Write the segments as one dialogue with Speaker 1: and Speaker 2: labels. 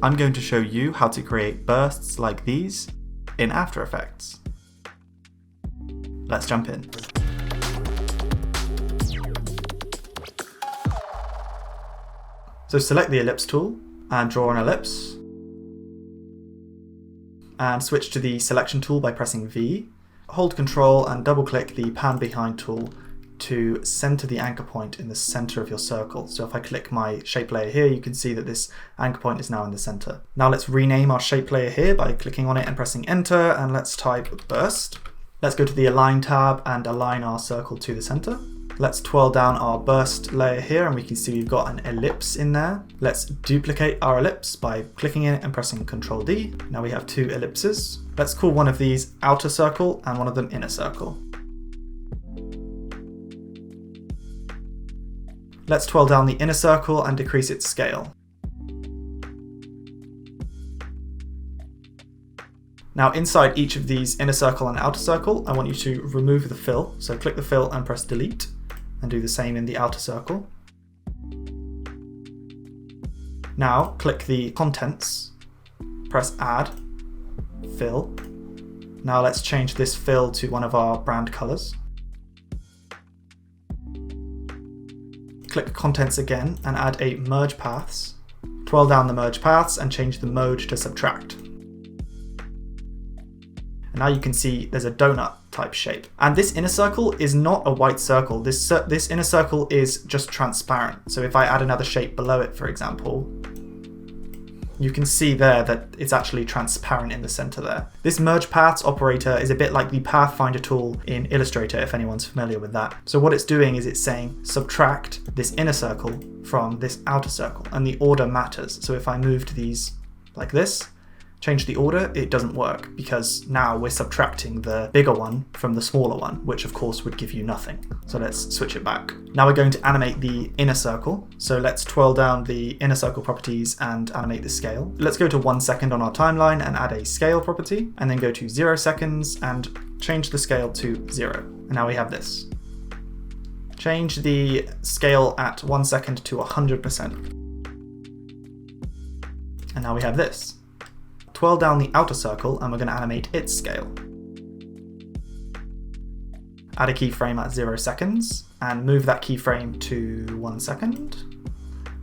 Speaker 1: I'm going to show you how to create bursts like these in After Effects. Let's jump in. So select the ellipse tool and draw an ellipse. And switch to the selection tool by pressing V. Hold Control and double click the pan behind tool to center the anchor point in the center of your circle. So if I click my shape layer here, you can see that this anchor point is now in the center. Now let's rename our shape layer here by clicking on it and pressing enter, and let's type burst. Let's go to the align tab and align our circle to the center. Let's twirl down our burst layer here and we can see we've got an ellipse in there. Let's duplicate our ellipse by clicking in it and pressing Ctrl D. Now we have two ellipses. Let's call one of these outer circle and one of them inner circle. Let's twirl down the inner circle and decrease its scale. Now inside each of these inner circle and outer circle, I want you to remove the fill. So click the fill and press delete, and do the same in the outer circle. Now click the contents, press add, fill. Now let's change this fill to one of our brand colors. Click contents again and add a merge paths. Twirl down the merge paths and change the mode to subtract. And now you can see there's a donut type shape. And this inner circle is not a white circle. This inner circle is just transparent. So if I add another shape below it, for example, you can see there that it's actually transparent in the center there. This merge paths operator is a bit like the pathfinder tool in Illustrator, if anyone's familiar with that. So what it's doing is it's saying subtract this inner circle from this outer circle, and the order matters. So if I moved these like this, change the order, it doesn't work because now we're subtracting the bigger one from the smaller one, which of course would give you nothing. So let's switch it back. Now we're going to animate the inner circle. So let's twirl down the inner circle properties and animate the scale. Let's go to 1 second on our timeline and add a scale property, and then go to 0 seconds and change the scale to 0. And now we have this. Change the scale at 1 second to 100%. And now we have this. Twirl down the outer circle and we're going to animate its scale. Add a keyframe at 0 seconds and move that keyframe to 1 second.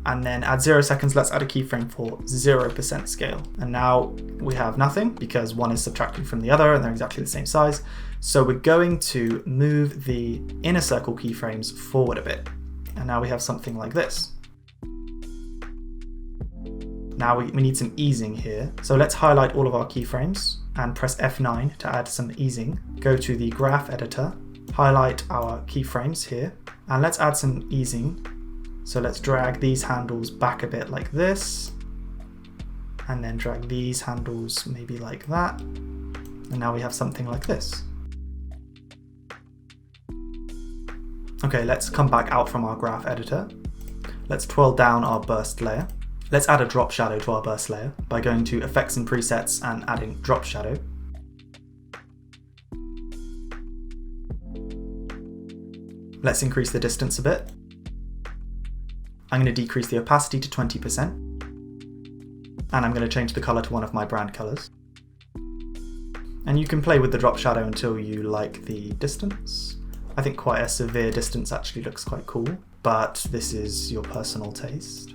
Speaker 1: And then at 0 seconds, let's add a keyframe for 0% scale. And now we have nothing because one is subtracting from the other and they're exactly the same size. So we're going to move the inner circle keyframes forward a bit. And now we have something like this. Now we need some easing here. So let's highlight all of our keyframes and press F9 to add some easing. Go to the graph editor, highlight our keyframes here, and let's add some easing. So let's drag these handles back a bit like this, and then drag these handles maybe like that. And now we have something like this. Okay, let's come back out from our graph editor. Let's twirl down our burst layer. Let's add a drop shadow to our burst layer by going to Effects and Presets and adding Drop Shadow. Let's increase the distance a bit. I'm going to decrease the opacity to 20%. And I'm going to change the color to one of my brand colors. And you can play with the drop shadow until you like the distance. I think quite a severe distance actually looks quite cool, but this is your personal taste.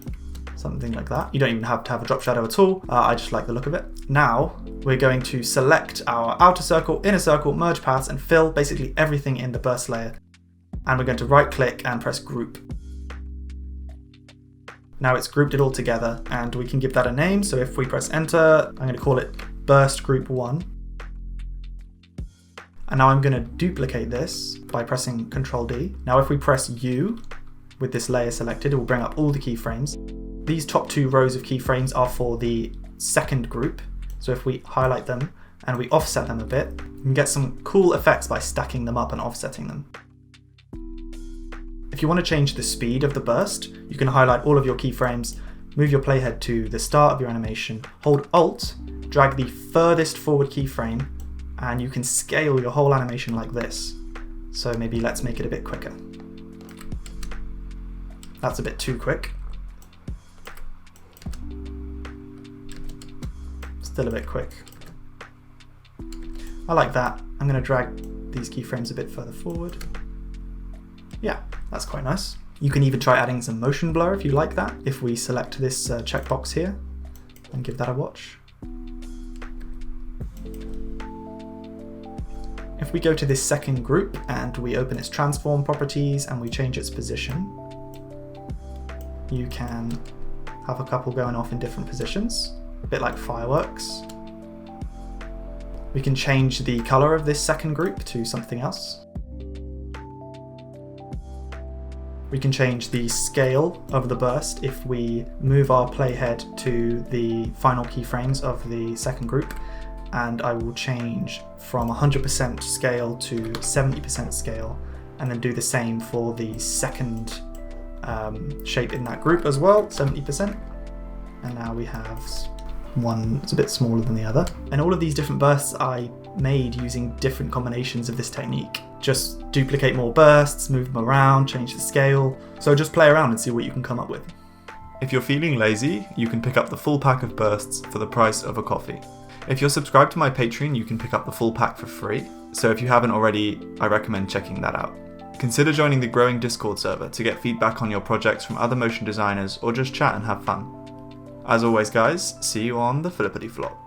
Speaker 1: Something like that. You don't even have to have a drop shadow at all. I just like the look of it. Now we're going to select our outer circle, inner circle, merge paths, and fill basically everything in the burst layer. And we're going to right click and press group. Now it's grouped it all together and we can give that a name. So if we press enter, I'm going to call it burst group 1. And now I'm going to duplicate this by pressing Ctrl D. Now if we press U with this layer selected, it will bring up all the keyframes. These top 2 rows of keyframes are for the second group. So if we highlight them and we offset them a bit, you can get some cool effects by stacking them up and offsetting them. If you want to change the speed of the burst, you can highlight all of your keyframes, move your playhead to the start of your animation, hold Alt, drag the furthest forward keyframe, and you can scale your whole animation like this. So maybe let's make it a bit quicker. That's a bit too quick. Still a bit quick. I like that. I'm going to drag these keyframes a bit further forward. Yeah, that's quite nice. You can even try adding some motion blur if you like that, if we select this checkbox here and give that a watch. If we go to this second group and we open its transform properties and we change its position, you can have a couple going off in different positions, a bit like fireworks. We can change the color of this second group to something else. We can change the scale of the burst if we move our playhead to the final keyframes of the second group, and I will change from 100% scale to 70% scale, and then do the same for the second shape in that group as well, 70%. And now we have one that's a bit smaller than the other. And all of these different bursts I made using different combinations of this technique. Just duplicate more bursts, move them around, change the scale. So just play around and see what you can come up with. If you're feeling lazy, you can pick up the full pack of bursts for the price of a coffee. If you're subscribed to my Patreon, you can pick up the full pack for free. So if you haven't already, I recommend checking that out. Consider joining the growing Discord server to get feedback on your projects from other motion designers or just chat and have fun. As always guys, see you on the flippity flop.